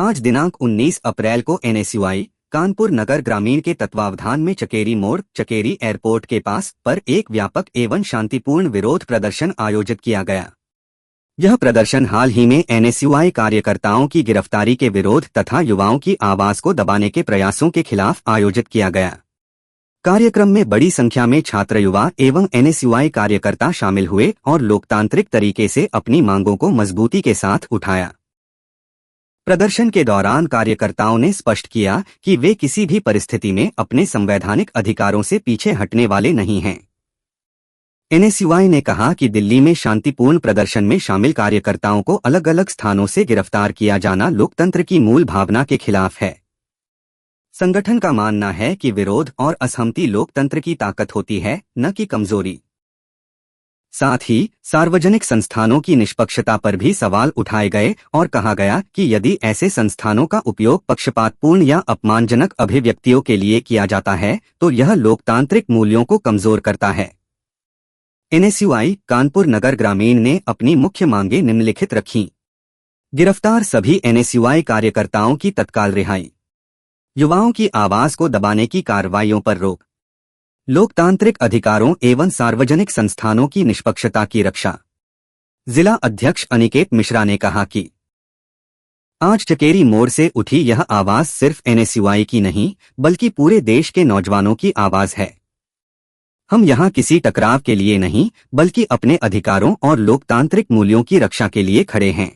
आज दिनांक 19 अप्रैल को एनएसयूआई कानपुर नगर ग्रामीण के तत्वावधान में चकेरी मोड़ चकेरी एयरपोर्ट के पास पर एक व्यापक एवं शांतिपूर्ण विरोध प्रदर्शन आयोजित किया गया। यह प्रदर्शन हाल ही में एनएसयूआई कार्यकर्ताओं की गिरफ्तारी के विरोध तथा युवाओं की आवाज को दबाने के प्रयासों के खिलाफ आयोजित किया गया। कार्यक्रम में बड़ी संख्या में छात्र युवा एवं एनएसयूआई कार्यकर्ता शामिल हुए और लोकतांत्रिक तरीके से अपनी मांगों को मजबूती के साथ उठाया। प्रदर्शन के दौरान कार्यकर्ताओं ने स्पष्ट किया कि वे किसी भी परिस्थिति में अपने संवैधानिक अधिकारों से पीछे हटने वाले नहीं हैं। एनएसयूआई ने कहा कि दिल्ली में शांतिपूर्ण प्रदर्शन में शामिल कार्यकर्ताओं को अलग अलग स्थानों से गिरफ्तार किया जाना लोकतंत्र की मूल भावना के खिलाफ है। संगठन का मानना है कि विरोध और असहमति लोकतंत्र की ताकत होती है, न कि कमजोरी। साथ ही सार्वजनिक संस्थानों की निष्पक्षता पर भी सवाल उठाए गए और कहा गया कि यदि ऐसे संस्थानों का उपयोग पक्षपातपूर्ण या अपमानजनक अभिव्यक्तियों के लिए किया जाता है तो यह लोकतांत्रिक मूल्यों को कमजोर करता है। एनएसयूआई कानपुर नगर ग्रामीण ने अपनी मुख्य मांगें निम्नलिखित रखीं। गिरफ्तार सभी एनएसयूआई कार्यकर्ताओं की तत्काल रिहाई, युवाओं की आवाज को दबाने की कार्रवाइयों पर रोक, लोकतांत्रिक अधिकारों एवं सार्वजनिक संस्थानों की निष्पक्षता की रक्षा। जिला अध्यक्ष अनिकेत मिश्रा ने कहा कि आज चकेरी मोड़ से उठी यह आवाज सिर्फ एनएसयूआई की नहीं बल्कि पूरे देश के नौजवानों की आवाज है। हम यहाँ किसी टकराव के लिए नहीं बल्कि अपने अधिकारों और लोकतांत्रिक मूल्यों की रक्षा के लिए खड़े हैं।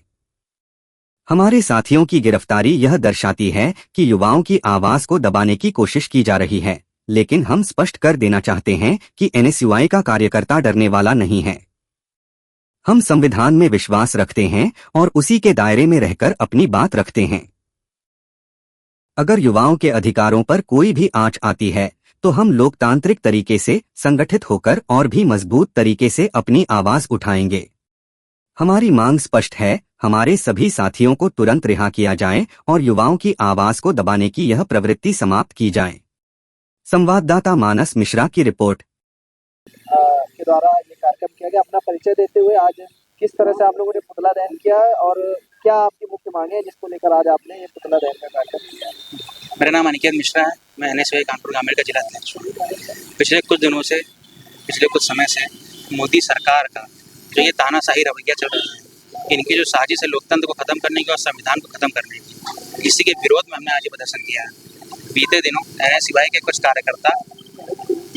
हमारे साथियों की गिरफ्तारी यह दर्शाती है कि युवाओं की आवाज को दबाने की कोशिश की जा रही है, लेकिन हम स्पष्ट कर देना चाहते हैं कि एनएसयूआई का कार्यकर्ता डरने वाला नहीं है। हम संविधान में विश्वास रखते हैं और उसी के दायरे में रहकर अपनी बात रखते हैं। अगर युवाओं के अधिकारों पर कोई भी आंच आती है तो हम लोकतांत्रिक तरीके से संगठित होकर और भी मजबूत तरीके से अपनी आवाज उठाएंगे। हमारी मांग स्पष्ट है, हमारे सभी साथियों को तुरंत रिहा किया जाए और युवाओं की आवाज को दबाने की यह प्रवृत्ति समाप्त की जाए। संवाददाता मानस मिश्रा की रिपोर्ट। के द्वारा ये कार्यक्रम किया गया। अपना परिचय देते हुए आज किस तरह से आप लोगों ने पुतला दहन किया और क्या आपकी मुख्य मांगे हैं जिसको लेकर आज आपने ये पुतला दहन का कार्यक्रम किया? मेरा नाम अनिकेत मिश्रा है, मैं एनएसयूआई कानपुर ग्रामीण का जिला अध्यक्ष हूँ। पिछले कुछ समय से मोदी सरकार का जो ये तानाशाही रवैया चल रहा है, इनकी जो साजिश है लोकतंत्र को खत्म करने की और संविधान को खत्म करने की, इसी के विरोध में हमने आज ये प्रदर्शन किया है। बीते दिनों एनएसयूआई के कुछ कार्यकर्ता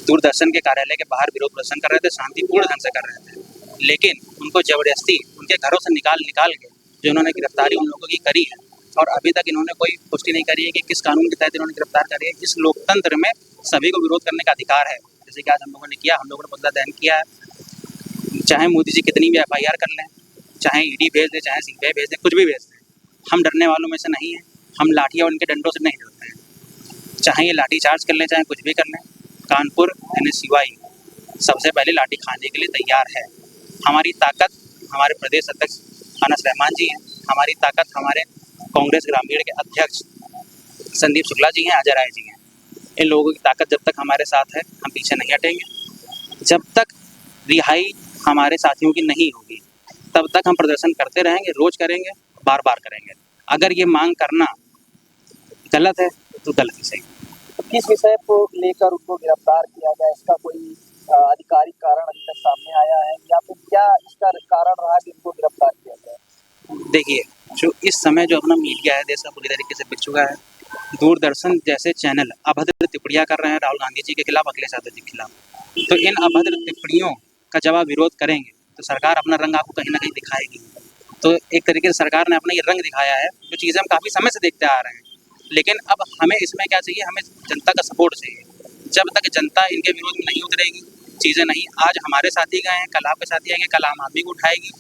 दूरदर्शन के कार्यालय के बाहर विरोध प्रदर्शन कर रहे थे, शांतिपूर्ण ढंग से कर रहे थे, लेकिन उनको जबरदस्ती उनके घरों से निकाल के जो उन्होंने गिरफ्तारी उन लोगों की करी है और अभी तक इन्होंने कोई पुष्टि नहीं करी है कि किस कानून के तहत इन्होंने गिरफ्तार करी है। इस लोकतंत्र में सभी को विरोध करने का अधिकार है, जैसे कि आज हम लोगों ने किया, हम लोगों ने पुतला दहन किया है। चाहे मोदी जी कितनी भी FIR कर लें, चाहे ED भेज दें, चाहे CBI भेज दें, कुछ भी भेज दें, हम डरने वालों में से नहीं हैं। हम लाठियाँ और उनके डंडों से नहीं डरते हैं। चाहे ये लाठी चार्ज कर लें, चाहे कुछ भी कर लें, कानपुर एनएसयूआई सबसे पहले लाठी खाने के लिए तैयार है। हमारी ताकत हमारे प्रदेश अध्यक्ष अनस रहमान जी हैं, हमारी ताकत हमारे कांग्रेस ग्रामीण के अध्यक्ष संदीप शुक्ला जी हैं, अजय राय जी हैं। इन लोगों की ताकत जब तक हमारे साथ है हम पीछे नहीं हटेंगे। जब तक रिहाई हमारे साथियों की नहीं होगी तब तक हम प्रदर्शन करते रहेंगे, रोज करेंगे, बार बार करेंगे। अगर ये मांग करना गलत है तो गलत ही सही। तो किस विषय को लेकर उनको गिरफ्तार किया गया, इसका कोई आधिकारिक कारण अभी तक सामने आया है या फिर क्या इसका कारण रहा कि इनको गिरफ्तार किया गया? देखिए, जो इस समय जो अपना मीडिया है देश का पूरी तरीके से बिक चुका है। दूरदर्शन जैसे चैनल अभद्र टिप्पणियां कर रहे हैं राहुल गांधी जी के खिलाफ, अखिलेश यादव जी के खिलाफ, तो इन अभद्र टिप्पणियों का जब आप विरोध करेंगे तो सरकार अपना रंग आपको कहीं ना कहीं दिखाएगी। तो एक तरीके से सरकार ने अपना ये रंग दिखाया है, जो चीज़ें हम काफ़ी समय से देखते आ रहे हैं। लेकिन अब हमें इसमें क्या चाहिए, हमें जनता का सपोर्ट चाहिए। जब तक जनता इनके विरोध में नहीं उतरेगी, चीज़ें नहीं, आज हमारे साथी गए हैं, कल आपके साथी आएंगे, कल आम आदमी को उठाएगी।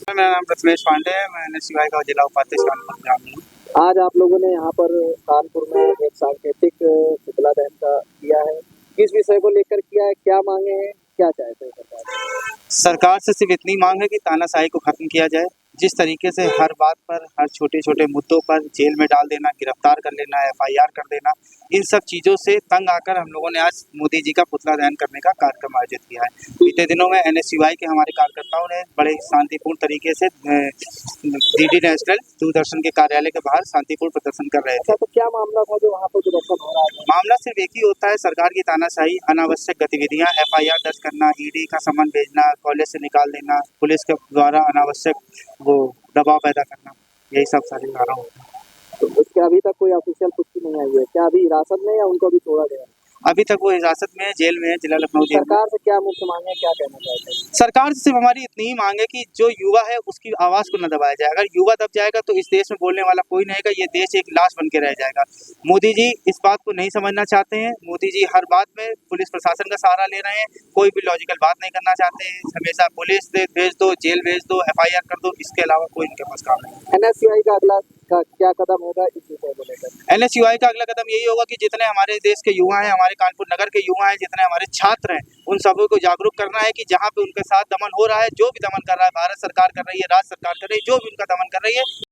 मेरा नाम रत्नेश पांडे है, मैं एनएसयूआई का जिला उपाध्यक्ष कानपुर ग्रामीण हूँ। आज आप लोगों ने यहाँ पर कानपुर में एक सांकेतिक पुतला दहन का किया है, किस विषय को लेकर किया है, क्या मांगे हैं, क्या चाहते हैं सरकार? सरकार से सिर्फ इतनी मांग है कि तानाशाही को खत्म किया जाए, जिस तरीके से हर बात पर, हर छोटे छोटे मुद्दों पर जेल में डाल देना, गिरफ्तार कर लेना, FIR कर देना, इन सब चीज़ों से तंग आकर हम लोगों ने आज मोदी जी का पुतला दहन करने का कार्यक्रम आयोजित किया है। बीते दिनों में NSUI के हमारे कार्यकर्ताओं ने बड़े शांतिपूर्ण तरीके से DD नेशनल दूरदर्शन के कार्यालय के बाहर शांतिपूर्ण प्रदर्शन कर रहे थे। अच्छा, तो क्या मामला था जो वहाँ पर प्रदर्शन हो रहा है? मामला सिर्फ एक ही होता है, सरकार की तानाशाही, अनावश्यक गतिविधियां, FIR दर्ज करना, ED का समन भेजना, कॉलेज से निकाल देना, पुलिस के द्वारा अनावश्यक वो दबाव पैदा करना, यही सब सारी धारा होती है। तो उसके अभी तक कोई ऑफिशियल पुष्टि नहीं आई है, क्या अभी हिरासत में या उनको भी छोड़ा गया? अभी तक वो हिरासत में जेल में है, जिला लखनऊ जेल में। सरकार से क्या मुख्य मांग है, क्या कहना चाहते हैं? सरकार से सिर्फ हमारी इतनी ही मांग है कि जो युवा है उसकी आवाज़ को न दबाया जाए। अगर युवा दब जाएगा तो इस देश में बोलने वाला कोई नहीं रहेगा, ये देश एक लाश बन के रह जाएगा। मोदी जी इस बात को नहीं समझना चाहते हैं। मोदी जी हर बात में पुलिस प्रशासन का सहारा ले रहे हैं, कोई भी लॉजिकल बात नहीं करना चाहते हैं। हमेशा पुलिस भेज दो, जेल भेज दो, FIR कर दो, इसके अलावा कोई इनके पास काम नहीं। NSUI का अगला क्या कदम होगा इस विषय को लेकर? NSUI का अगला कदम यही होगा कि जितने हमारे देश के युवा हैं, हमारे कानपुर नगर के युवा हैं, जितने हमारे छात्र हैं, उन सभी को जागरूक करना है कि जहाँ पे उनके साथ दमन हो रहा है, जो भी दमन कर रहा है, भारत सरकार कर रही है, राज्य सरकार कर रही है, जो भी उनका दमन कर रही है,